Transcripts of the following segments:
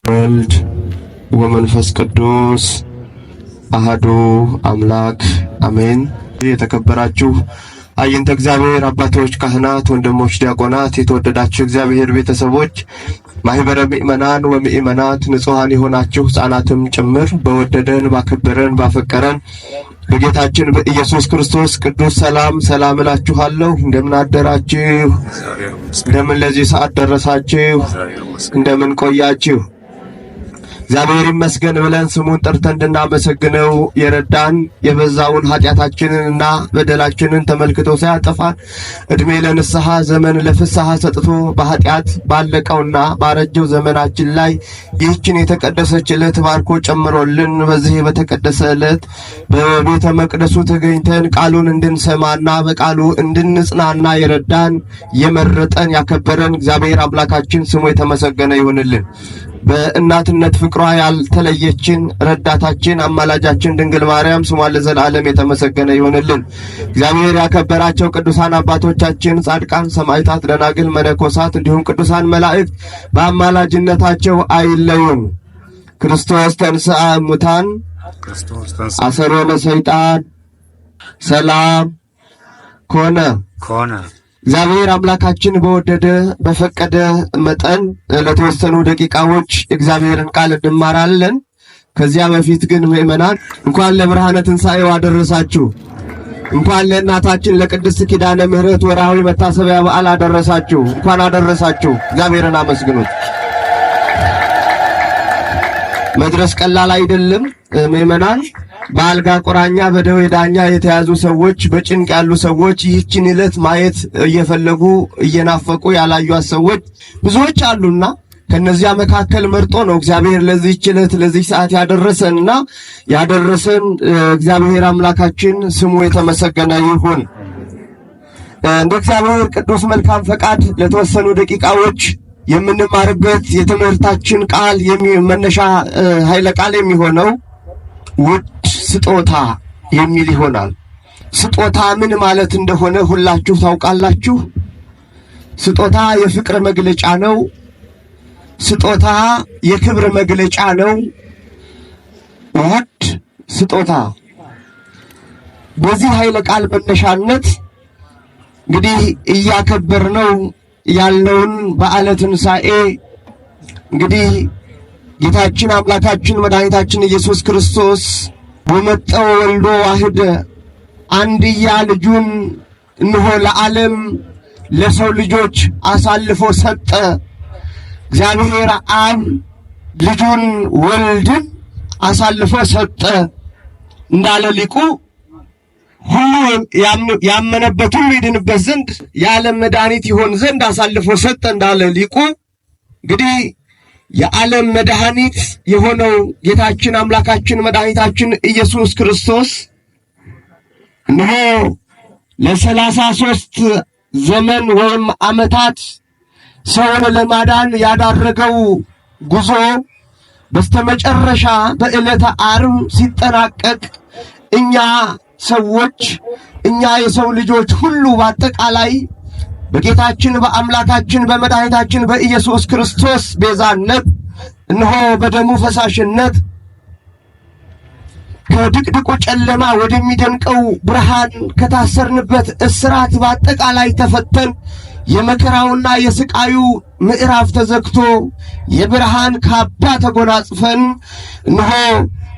ወልድ ወመንፈስ ቅዱስ አሐዱ አምላክ አሜን። የተከበራችሁ አይንተ እግዚአብሔር አባቶች፣ ካህናት፣ ወንድሞች፣ ዲያቆናት፣ የተወደዳችሁ እግዚአብሔር ቤተሰቦች፣ ማህበረ ምእመናን ወምእመናት፣ ንጹሃን የሆናችሁ ሕፃናትም ጭምር በወደደን ባከበረን ባፈቀረን በጌታችን በኢየሱስ ክርስቶስ ቅዱስ ሰላም እላችኋለሁ። እንደምን አደራችሁ? እንደምን ለዚህ ሰዓት ደረሳችሁ? እንደምን ቆያችሁ? እግዚአብሔር ይመስገን ብለን ስሙን ጠርተን እንድናመሰግነው የረዳን የበዛውን ኃጢአታችንንና በደላችንን ተመልክቶ ሳያጠፋን እድሜ ለንስሐ ዘመን ለፍስሐ ሰጥቶ በኃጢአት ባለቀውና ባረጀው ዘመናችን ላይ ይህችን የተቀደሰች ዕለት ባርኮ ጨምሮልን በዚህ በተቀደሰ ዕለት በቤተ መቅደሱ ተገኝተን ቃሉን እንድንሰማና በቃሉ እንድንጽናና የረዳን የመረጠን ያከበረን እግዚአብሔር አምላካችን ስሙ የተመሰገነ ይሁንልን። በእናትነት ፍቅሯ ያልተለየችን ረዳታችን አማላጃችን ድንግል ማርያም ስሟ ለዘላለም የተመሰገነ ይሁንልን። እግዚአብሔር ያከበራቸው ቅዱሳን አባቶቻችን ጻድቃን፣ ሰማዕታት፣ ደናግል፣ መነኮሳት እንዲሁም ቅዱሳን መላእክት በአማላጅነታቸው አይለዩን። ክርስቶስ ተንሥአ እሙታን አሰሮ ለሰይጣን ሰላም ኮነ። እግዚአብሔር አምላካችን በወደደ በፈቀደ መጠን ለተወሰኑ ደቂቃዎች እግዚአብሔርን ቃል እንማራለን። ከዚያ በፊት ግን ምእመናን እንኳን ለብርሃነ ትንሣኤው አደረሳችሁ። እንኳን ለእናታችን ለቅድስት ኪዳነ ምሕረት ወርሃዊ መታሰቢያ በዓል አደረሳችሁ። እንኳን አደረሳችሁ። እግዚአብሔርን አመስግኑት። መድረስ ቀላል አይደለም ምእመናን። በአልጋ ቁራኛ በደዌ ዳኛ የተያዙ ሰዎች፣ በጭንቅ ያሉ ሰዎች፣ ይህችን ዕለት ማየት እየፈለጉ እየናፈቁ ያላዩት ሰዎች ብዙዎች አሉና ከነዚያ መካከል መርጦ ነው እግዚአብሔር ለዚህች ዕለት ለዚህ ሰዓት ያደረሰንና ያደረሰን እግዚአብሔር አምላካችን ስሙ የተመሰገነ ይሁን። እንደ እግዚአብሔር ቅዱስ መልካም ፈቃድ ለተወሰኑ ደቂቃዎች የምንማርበት የትምህርታችን ቃል መነሻ ኃይለ ቃል የሚሆነው ውድ ስጦታ የሚል ይሆናል። ስጦታ ምን ማለት እንደሆነ ሁላችሁ ታውቃላችሁ። ስጦታ የፍቅር መግለጫ ነው። ስጦታ የክብር መግለጫ ነው። ውድ ስጦታ በዚህ ኃይለ ቃል መነሻነት እንግዲህ እያከበርነው ያለውን በዓለ ትንሣኤ እንግዲህ ጌታችን አምላካችን መድኃኒታችን ኢየሱስ ክርስቶስ ወመጠው ወልዶ ዋህደ አንድያ ልጁን እንሆ ለዓለም ለሰው ልጆች አሳልፎ ሰጠ። እግዚአብሔር አብ ልጁን ወልድን አሳልፎ ሰጠ እንዳለ ሊቁ ሁሉ ያመነበት ሁሉ ይድንበት ዘንድ የዓለም መድኃኒት ይሆን ዘንድ አሳልፎ ሰጠ እንዳለ ሊቁ እንግዲህ የዓለም መድኃኒት የሆነው ጌታችን አምላካችን መድኃኒታችን ኢየሱስ ክርስቶስ እነሆ ለ33 ዘመን ወይም ዓመታት ሰውን ለማዳን ያዳረገው ጉዞ በስተመጨረሻ በዕለተ ዓርብ ሲጠናቀቅ እኛ ሰዎች የሰው ልጆች ሁሉ በአጠቃላይ በጌታችን በአምላካችን በመድኃኒታችን በኢየሱስ ክርስቶስ ቤዛነት እነሆ በደሙ ፈሳሽነት ከድቅድቁ ጨለማ ወደሚደንቀው ብርሃን ከታሰርንበት እስራት በአጠቃላይ ተፈተን የመከራውና የስቃዩ ምዕራፍ ተዘግቶ የብርሃን ካባ ተጎናጽፈን እነሆ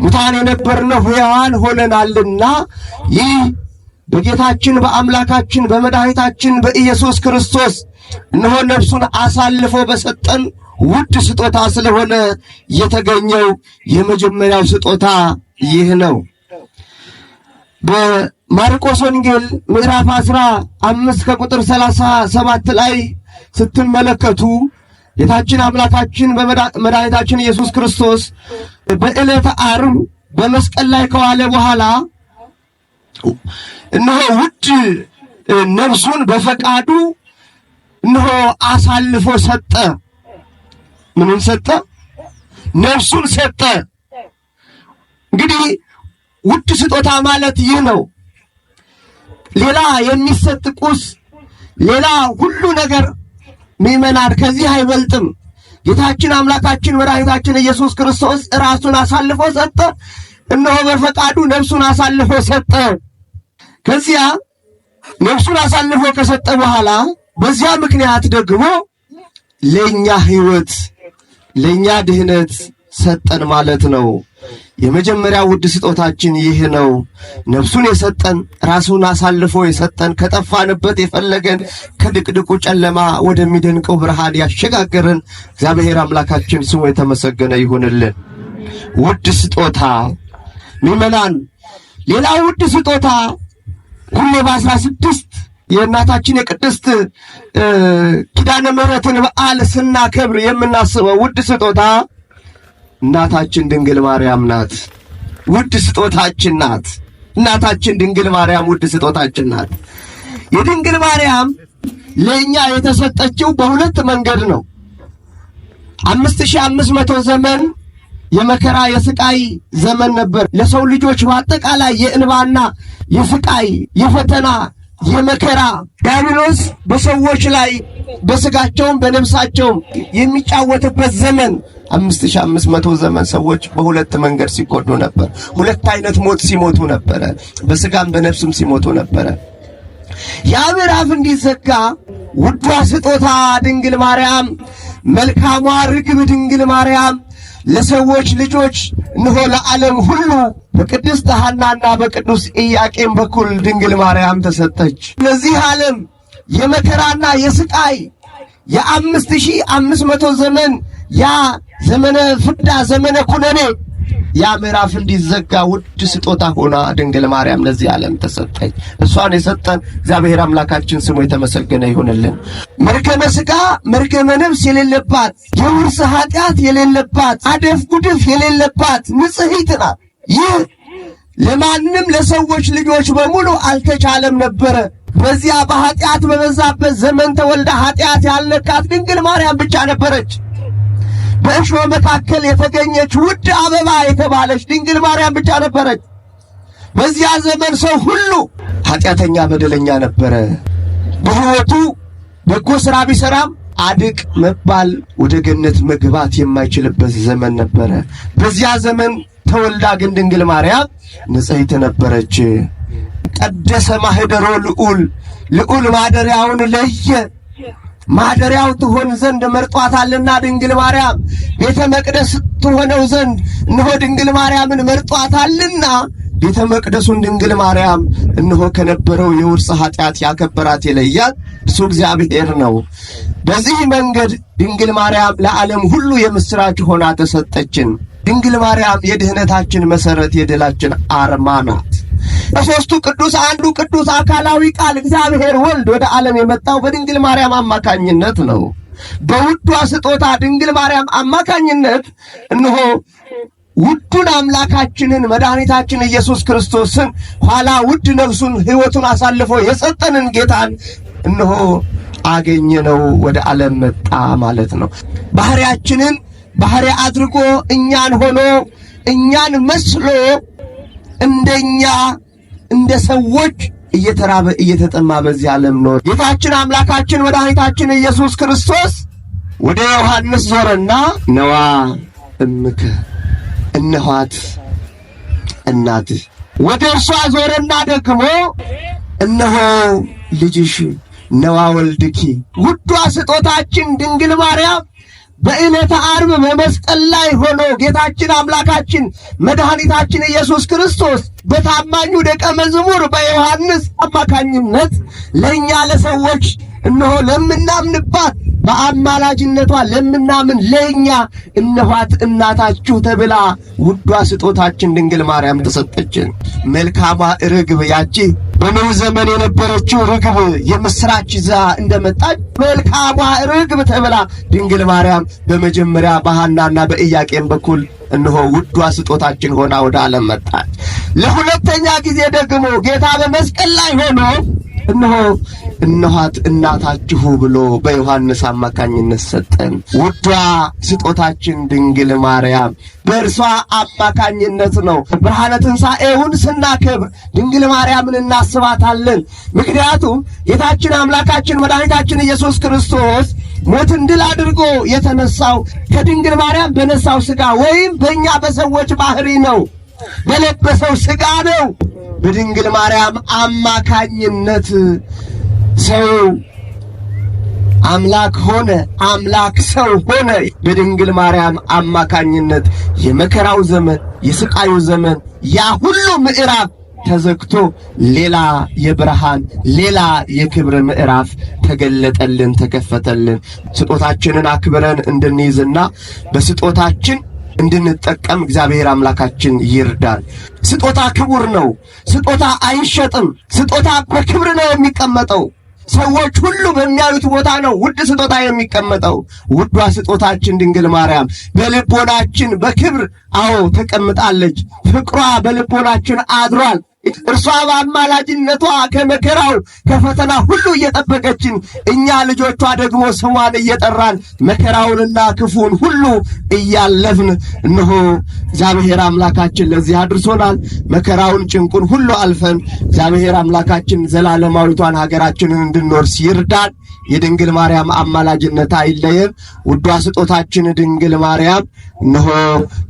ሙታን የነበርነው ሕያዋን ሆነናልና ይህ በጌታችን በአምላካችን በመድኃኒታችን በኢየሱስ ክርስቶስ እነሆ ነፍሱን አሳልፎ በሰጠን ውድ ስጦታ ስለሆነ የተገኘው የመጀመሪያው ስጦታ ይህ ነው። በማርቆስ ወንጌል ምዕራፍ 15 ከቁጥር 37 ላይ ስትመለከቱ ጌታችን አምላካችን በመድኃኒታችን ኢየሱስ ክርስቶስ በዕለተ ዓርብ በመስቀል ላይ ከዋለ በኋላ እነሆ ውድ ነፍሱን በፈቃዱ እነሆ አሳልፎ ሰጠ። ምንን ሰጠ? ነፍሱን ሰጠ። እንግዲህ ውድ ስጦታ ማለት ይህ ነው። ሌላ የሚሰጥ ቁስ ሌላ ሁሉ ነገር ምእመናን ከዚህ አይበልጥም። ጌታችን አምላካችን መድኃኒታችን ኢየሱስ ክርስቶስ ራሱን አሳልፎ ሰጠ። እነሆ በፈቃዱ ነፍሱን አሳልፎ ሰጠ። ከዚያ ነፍሱን አሳልፎ ከሰጠ በኋላ በዚያ ምክንያት ደግሞ ለኛ ሕይወት ለኛ ድህነት ሰጠን ማለት ነው። የመጀመሪያው ውድ ስጦታችን ይህ ነው። ነፍሱን የሰጠን ራሱን አሳልፎ የሰጠን ከጠፋንበት የፈለገን ከድቅድቁ ጨለማ ወደሚደንቀው ብርሃን ያሸጋገረን እግዚአብሔር አምላካችን ስሙ የተመሰገነ ይሁንልን። ውድ ስጦታ ምእመናን፣ ሌላው ውድ ስጦታ ሁሌ በ16 የእናታችን የቅድስት ኪዳነ ምሕረትን በዓል ስናከብር የምናስበው ውድ ስጦታ እናታችን ድንግል ማርያም ናት። ውድ ስጦታችን ናት። እናታችን ድንግል ማርያም ውድ ስጦታችን ናት። የድንግል ማርያም ለእኛ የተሰጠችው በሁለት መንገድ ነው። 5500 ዘመን የመከራ የስቃይ ዘመን ነበር ለሰው ልጆች በአጠቃላይ የእንባና የስቃይ የፈተና የመከራ ዲያብሎስ በሰዎች ላይ በስጋቸውም በነፍሳቸውም የሚጫወትበት ዘመን 5500 ዘመን ሰዎች በሁለት መንገድ ሲጎዱ ነበር። ሁለት አይነት ሞት ሲሞቱ ነበረ። በስጋም በነፍስም ሲሞቱ ነበረ። ያ ምዕራፍ እንዲዘጋ ውዷ ስጦታ ድንግል ማርያም፣ መልካሟ ርግብ ድንግል ማርያም ለሰዎች ልጆች እነሆ ለዓለም ሁሉ በቅድስት ሐናና በቅዱስ ኢያቄም በኩል ድንግል ማርያም ተሰጠች። ለዚህ ዓለም የመከራና የስቃይ የ5500 ዘመን ያ ዘመነ ፍዳ ዘመነ ኩነኔ ያ ምዕራፍ እንዲዘጋ ውድ ስጦታ ሆና ድንግል ማርያም ለዚህ ዓለም ተሰጠች። እሷን የሰጠን እግዚአብሔር አምላካችን ስሙ የተመሰገነ ይሁንልን። መርገመ ሥጋ መርገመ ነፍስ የሌለባት፣ የውርስ ኃጢአት የሌለባት፣ አደፍ ጉድፍ የሌለባት ንጽሕት ናት። ይህ ለማንም ለሰዎች ልጆች በሙሉ አልተቻለም ነበረ። በዚያ በኃጢአት በበዛበት ዘመን ተወልዳ ኃጢአት ያልነካት ድንግል ማርያም ብቻ ነበረች። በእሾህ መካከል የተገኘች ውድ አበባ የተባለች ድንግል ማርያም ብቻ ነበረች። በዚያ ዘመን ሰው ሁሉ ኃጢአተኛ በደለኛ ነበረ። በሕይወቱ በጎ ሥራ ቢሠራም አድቅ መባል ወደ ገነት መግባት የማይችልበት ዘመን ነበረ። በዚያ ዘመን ተወልዳ ግን ድንግል ማርያም ንጽሕት ነበረች። ቀደሰ ማኅደሮ ልዑል ማደሪያውን ለየ። ማደሪያው ትሆን ዘንድ መርጧታልና ድንግል ማርያም ቤተ መቅደስ ትሆነው ዘንድ እነሆ ድንግል ማርያምን መርጧታልና ቤተ መቅደሱን ድንግል ማርያም እነሆ ከነበረው የውርስ ኃጢአት ያከበራት የለያት እሱ እግዚአብሔር ነው። በዚህ መንገድ ድንግል ማርያም ለዓለም ሁሉ የምስራች ሆና ተሰጠችን። ድንግል ማርያም የድህነታችን መሰረት የድላችን አርማ ናት። በሦስቱ ቅዱስ አንዱ ቅዱስ አካላዊ ቃል እግዚአብሔር ወልድ ወደ ዓለም የመጣው በድንግል ማርያም አማካኝነት ነው። በውዷ ስጦታ ድንግል ማርያም አማካኝነት እነሆ ውዱን አምላካችንን መድኃኒታችን ኢየሱስ ክርስቶስን ኋላ ውድ ነፍሱን ሕይወቱን አሳልፎ የሰጠንን ጌታን እነሆ አገኘነው፣ ወደ ዓለም መጣ ማለት ነው። ባህሪያችንን ባህሪ አድርጎ እኛን ሆኖ እኛን መስሎ እንደኛ እንደ ሰዎች እየተራበ እየተጠማ በዚህ ዓለም ነው። ጌታችን አምላካችን መድኃኒታችን ኢየሱስ ክርስቶስ ወደ ዮሐንስ ዞረና ነዋ እምከ እነኋት እናትህ፣ ወደ እርሷ ዞረና ደግሞ እነሆ ልጅሽ ነዋ ወልድኪ። ውዷ ስጦታችን ድንግል ማርያም በዕለተ ዓርብ በመስቀል ላይ ሆኖ ጌታችን አምላካችን መድኃኒታችን ኢየሱስ ክርስቶስ በታማኙ ደቀ መዝሙር በዮሐንስ አማካኝነት ለእኛ ለሰዎች እነሆ ለምናምንባት በአማላጅነቷ ለምናምን ለእኛ እነኋት እናታችሁ ተብላ ውዷ ስጦታችን ድንግል ማርያም ተሰጠችን። መልካሟ ርግብ ያቺ በኖኅ ዘመን የነበረችው ርግብ የምስራች ይዛ እንደመጣች መልካሟ ርግብ ተብላ ድንግል ማርያም በመጀመሪያ በሐናና በኢያቄም በኩል እነሆ ውዷ ስጦታችን ሆና ወደ ዓለም መጣች። ለሁለተኛ ጊዜ ደግሞ ጌታ በመስቀል ላይ ሆኖ እነሆ እነኋት እናታችሁ ብሎ በዮሐንስ አማካኝነት ሰጠን። ውዷ ስጦታችን ድንግል ማርያም በእርሷ አማካኝነት ነው ብርሃነ ትንሣኤውን ስናከብር ድንግል ማርያምን እናስባታለን። ምክንያቱም ጌታችን አምላካችን መድኃኒታችን ኢየሱስ ክርስቶስ ሞትን ድል አድርጎ የተነሳው ከድንግል ማርያም በነሳው ሥጋ ወይም በእኛ በሰዎች ባህሪ ነው፣ በለበሰው ሥጋ ነው። በድንግል ማርያም አማካኝነት ሰው አምላክ ሆነ፣ አምላክ ሰው ሆነ። በድንግል ማርያም አማካኝነት የመከራው ዘመን፣ የስቃዩ ዘመን፣ ያ ሁሉ ምዕራፍ ተዘግቶ ሌላ የብርሃን ሌላ የክብር ምዕራፍ ተገለጠልን፣ ተከፈተልን። ስጦታችንን አክብረን እንድንይዝና በስጦታችን እንድንጠቀም እግዚአብሔር አምላካችን ይርዳል። ስጦታ ክቡር ነው። ስጦታ አይሸጥም። ስጦታ በክብር ነው የሚቀመጠው። ሰዎች ሁሉ በሚያዩት ቦታ ነው ውድ ስጦታ የሚቀመጠው። ውዷ ስጦታችን ድንግል ማርያም በልቦናችን በክብር ተቀምጣለች። ፍቅሯ በልቦናችን አድሯል። እርሷ በአማላጅነቷ ከመከራው ከፈተና ሁሉ እየጠበቀችን፣ እኛ ልጆቿ ደግሞ ስሟን እየጠራን መከራውንና ክፉን ሁሉ እያለፍን እነሆ እግዚአብሔር አምላካችን ለዚህ አድርሶናል። መከራውን ጭንቁን ሁሉ አልፈን እግዚአብሔር አምላካችን ዘላለማዊቷን ሀገራችንን እንድንወርስ ይርዳን። የድንግል ማርያም አማላጅነት አይለየን። ውዷ ስጦታችን ድንግል ማርያም እነሆ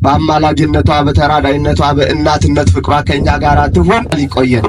በአማላጅነቷ በተራዳይነቷ በእናትነት ፍቅሯ ከኛ ጋር ትሁን። ይቆየን።